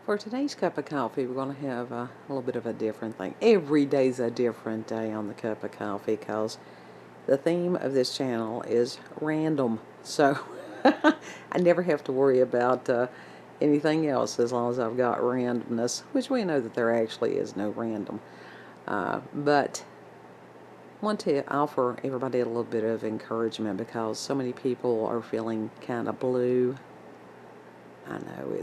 For today's cup of coffee, we're going to have a little bit of a different thing. Every day's a different day on the cup of coffee because the theme of this channel is random. So I never have to worry about anything else as long as I've got randomness, which we know that there actually is no random. But I want to offer everybody a little bit of encouragement because so many people are feeling kind of blue. I know,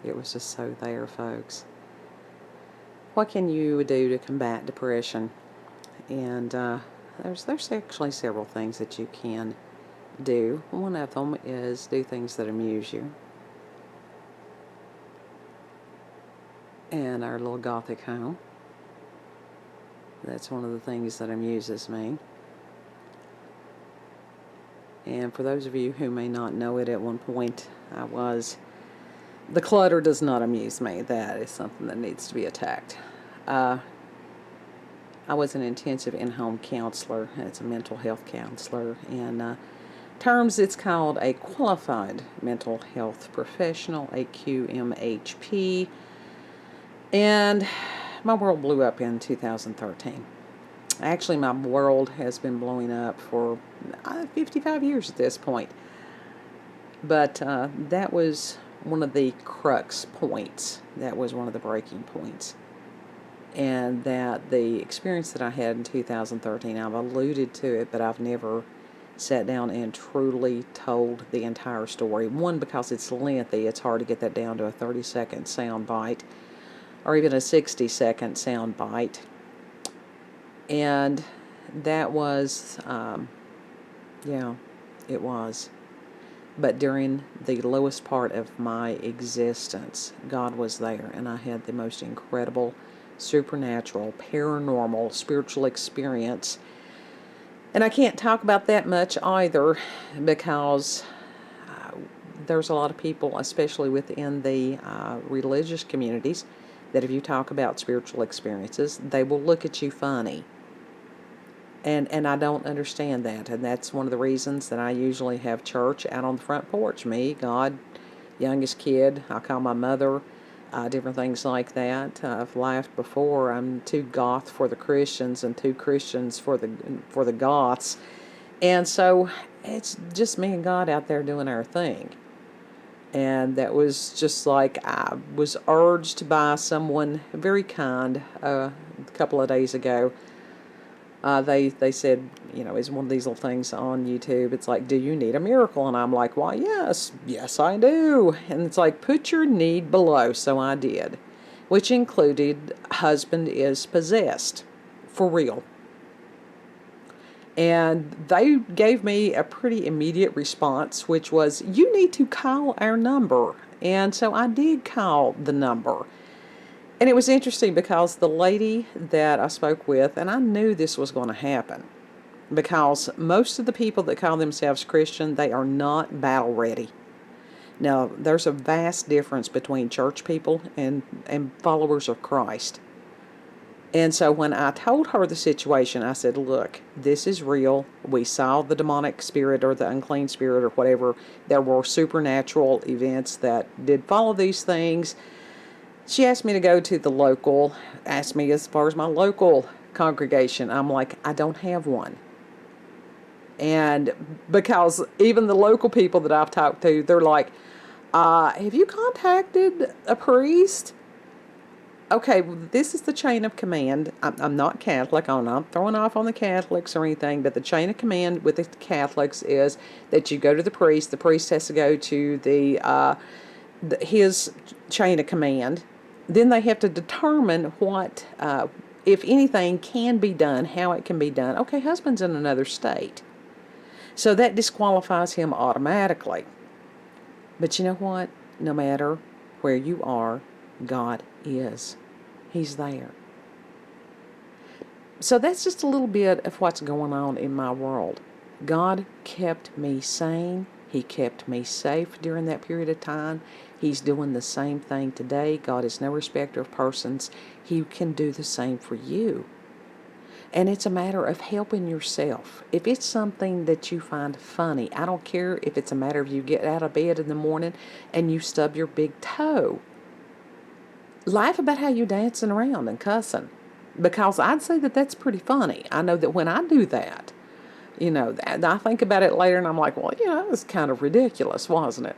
it was just so there, folks. What can you do to combat depression? And there's actually several things that you can do. One of them is do things that amuse you. And our little gothic home. That's one of the things that amuses me. And for those of you who may not know it, at one point the clutter does not amuse me. That is something that needs to be attacked. I was an intensive in-home counselor. It's a mental health counselor. In terms, it's called a qualified mental health professional, a QMHP. And my world blew up in 2013. Actually, my world has been blowing up for 55 years at this point. But that was one of the crux points. That was one of the breaking points. And that the experience that I had in 2013, I've alluded to it, but I've never sat down and truly told the entire story. One, because it's lengthy. It's hard to get that down to a 30-second sound bite or even a 60-second sound bite. And that was, it was. But during the lowest part of my existence, God was there, and I had the most incredible, supernatural, paranormal, spiritual experience. And I can't talk about that much either because there's a lot of people, especially within the religious communities, that if you talk about spiritual experiences, they will look at you funny. And I don't understand that. And that's one of the reasons that I usually have church out on the front porch. Me, God, youngest kid, I call my mother, different things like that. I've laughed before. I'm too goth for the Christians and too Christians for the goths. And so it's just me and God out there doing our thing. And that was just like I was urged by someone very kind a couple of days ago. They said, it's one of these little things on YouTube. It's like, do you need a miracle? And I'm like, why, yes, I do. And it's like, put your need below. So I did, which included husband is possessed, for real. And they gave me a pretty immediate response, which was, you need to call our number. And so I did call the number. And it was interesting because the lady that I spoke with, and I knew this was going to happen, because most of the people that call themselves Christian, they are not battle ready. Now, there's a vast difference between church people and followers of Christ. And so when I told her the situation, I said, look, this is real. We saw the demonic spirit or the unclean spirit or whatever. There were supernatural events that did follow these things. She asked me to go to asked me as far as my local congregation. I'm like, I don't have one. And because even the local people that I've talked to, they're like, have you contacted a priest? Okay, well, this is the chain of command. I'm not Catholic. I'm not throwing off on the Catholics or anything, but the chain of command with the Catholics is that you go to the priest. The priest has to go to his chain of command. Then they have to determine what, if anything, can be done, how it can be done. Okay, husband's in another state. So that disqualifies him automatically. But you know what? No matter where you are, God is. He's there. So that's just a little bit of what's going on in my world. God kept me sane. He kept me safe during that period of time. He's doing the same thing today. God is no respecter of persons. He can do the same for you. And it's a matter of helping yourself. If it's something that you find funny, I don't care if it's a matter of you get out of bed in the morning and you stub your big toe. Laugh about how you dancing around and cussing, because I'd say that that's pretty funny. I know that when I do that, I think about it later and I'm like, well, it was kind of ridiculous, wasn't it?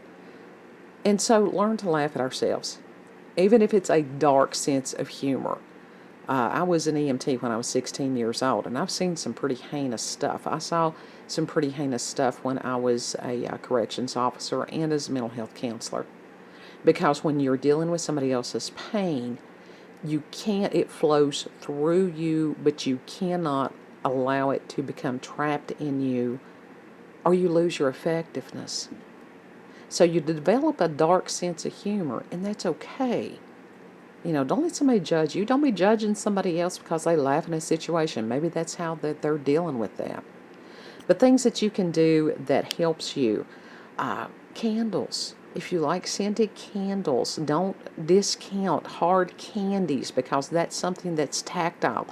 And so learn to laugh at ourselves, even if it's a dark sense of humor. I was an EMT when I was 16 years old, and I've seen some pretty heinous stuff. I saw some pretty heinous stuff when I was a corrections officer and as a mental health counselor. Because when you're dealing with somebody else's pain, it flows through you, but you cannot allow it to become trapped in you, or you lose your effectiveness. So you develop a dark sense of humor, and that's okay. Don't let somebody judge you. Don't be judging somebody else because they laugh in a situation. Maybe that's how they're dealing with that. But things that you can do that helps you. Candles. If you like scented candles, don't discount hard candies because that's something that's tactile.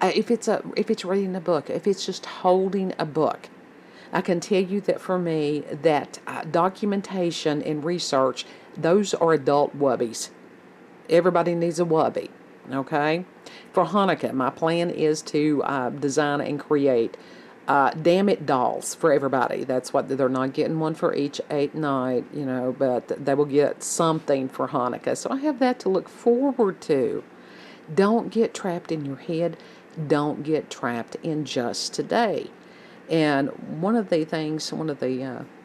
If it's reading a book, if it's just holding a book, I can tell you that for me, that documentation and research, those are adult wubbies. Everybody needs a wubby, okay? For Hanukkah, my plan is to design and create damn it dolls for everybody. That's what they're not getting one for each 8 night, but they will get something for Hanukkah. So I have that to look forward to. Don't get trapped in your head. Don't get trapped in just today. And one of the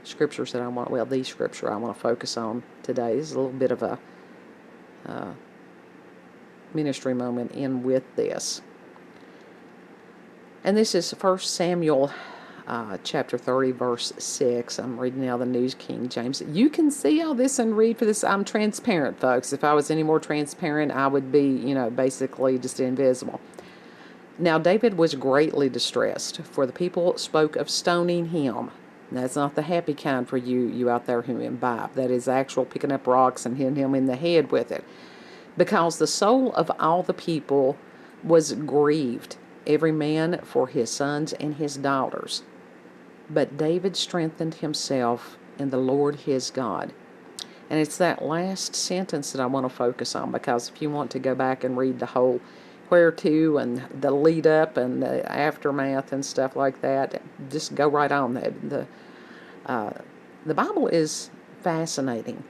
scriptures that the scripture I want to focus on today is a little bit of a ministry moment in with this. And this is 1 Samuel chapter 30, verse 6. I'm reading now the New King James. You can see all this and read for this. I'm transparent, folks. If I was any more transparent, I would be, basically just invisible. Now David was greatly distressed, for the people spoke of stoning him. That's not the happy kind for you out there who imbibe. That is actual picking up rocks and hitting him in the head with it. Because the soul of all the people was grieved, every man for his sons and his daughters. But David strengthened himself in the Lord his God. And it's that last sentence that I want to focus on, because if you want to go back and read the whole where to and the lead up and the aftermath and stuff like that, just go right on. The Bible is fascinating.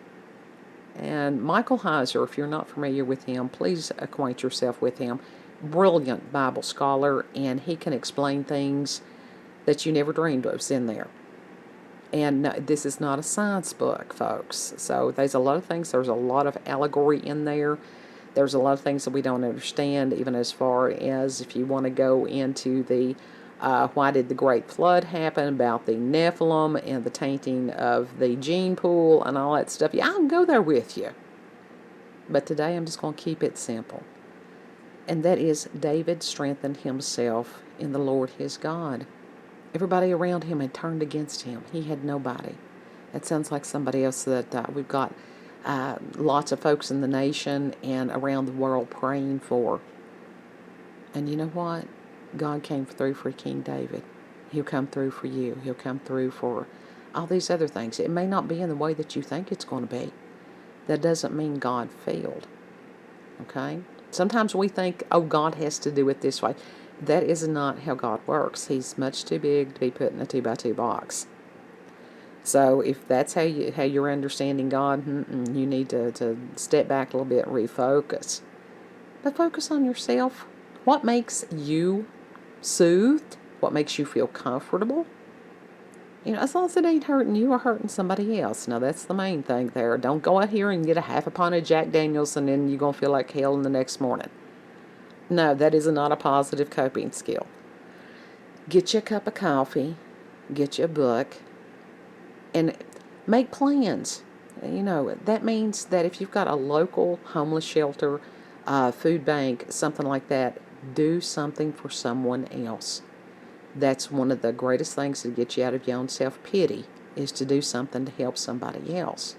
And Michael Heiser, if you're not familiar with him, please acquaint yourself with him. Brilliant Bible scholar, and he can explain things that you never dreamed was in there. And this is not a science book, folks. So there's a lot of things. There's a lot of allegory in there. There's a lot of things that we don't understand, even as far as if you want to go into the why did the Great Flood happen, about the Nephilim and the tainting of the gene pool and all that stuff. Yeah, I can go there with you. But today I'm just going to keep it simple. And that is, David strengthened himself in the Lord his God. Everybody around him had turned against him. He had nobody. That sounds like somebody else that we've got lots of folks in the nation and around the world praying for. And you know what? God came through for King David. He'll come through for you. He'll come through for all these other things. It may not be in the way that you think it's going to be. That doesn't mean God failed. Okay? Sometimes we think, oh, God has to do it this way. That is not how God works. He's much too big to be put in a 2x2 box. So if that's how you're understanding God, you need to step back a little bit and refocus. But focus on yourself. What makes you soothed? What makes you feel comfortable? As long as it ain't hurting you or hurting somebody else. Now, that's the main thing there. Don't go out here and get a half a pint of Jack Daniels and then you're going to feel like hell in the next morning. No, that is not a positive coping skill. Get you a cup of coffee. Get you a book. And make plans. That means that if you've got a local homeless shelter, food bank, something like that, do something for someone else. That's one of the greatest things to get you out of your own self-pity, is to do something to help somebody else.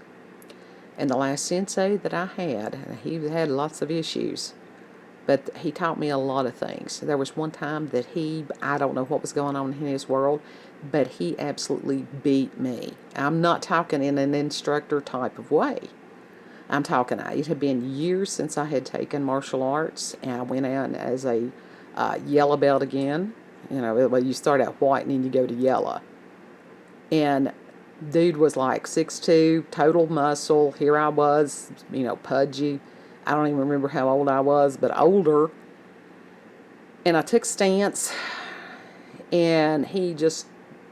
And the last sensei that I had, he had lots of issues, but he taught me a lot of things. There was one time that I don't know what was going on in his world, but he absolutely beat me. I'm not talking in an instructor type of way. I'm talking, it had been years since I had taken martial arts, and I went in as a yellow belt again. Well, you start out white and then you go to yellow. And dude was like 6'2", total muscle. Here I was, pudgy. I don't even remember how old I was, but older. And I took stance, and he just,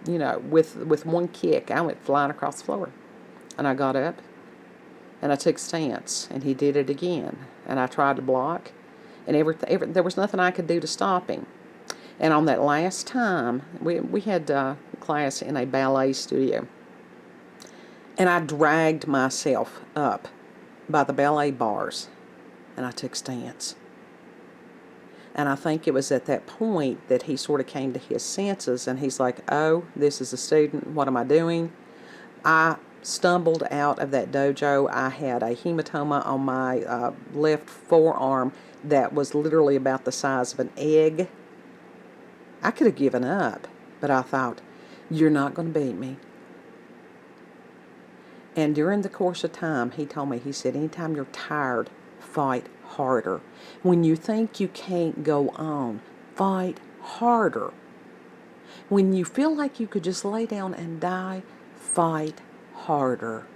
with one kick, I went flying across the floor. And I got up, and I took stance, and he did it again. And I tried to block, and there was nothing I could do to stop him. And on that last time, we had class in a ballet studio, and I dragged myself up by the ballet bars, and I took stance. And I think it was at that point that he sort of came to his senses, and he's like, oh, this is a student, what am I doing? I stumbled out of that dojo. I had a hematoma on my left forearm that was literally about the size of an egg. I could have given up, but I thought, you're not going to beat me. And during the course of time, he told me, he said, anytime you're tired, fight harder. When you think you can't go on, fight harder. When you feel like you could just lay down and die, fight harder.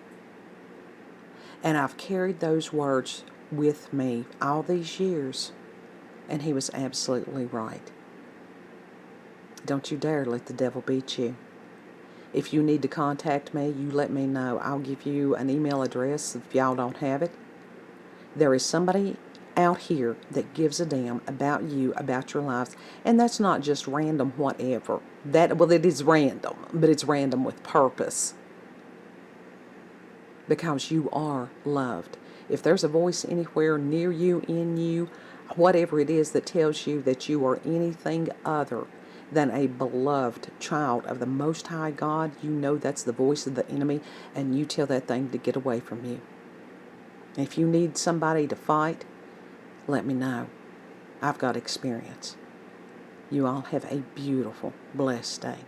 And I've carried those words with me all these years, and he was absolutely right. Don't you dare let the devil beat you. If you need to contact me, you let me know. I'll give you an email address if y'all don't have it. There is somebody out here that gives a damn about you, about your lives, and that's not just random whatever. It is random, but it's random with purpose. Because you are loved. If there's a voice anywhere near you, in you, whatever it is that tells you that you are anything other than a beloved child of the Most High God, you know that's the voice of the enemy, and you tell that thing to get away from you. If you need somebody to fight, let me know. I've got experience. You all have a beautiful, blessed day.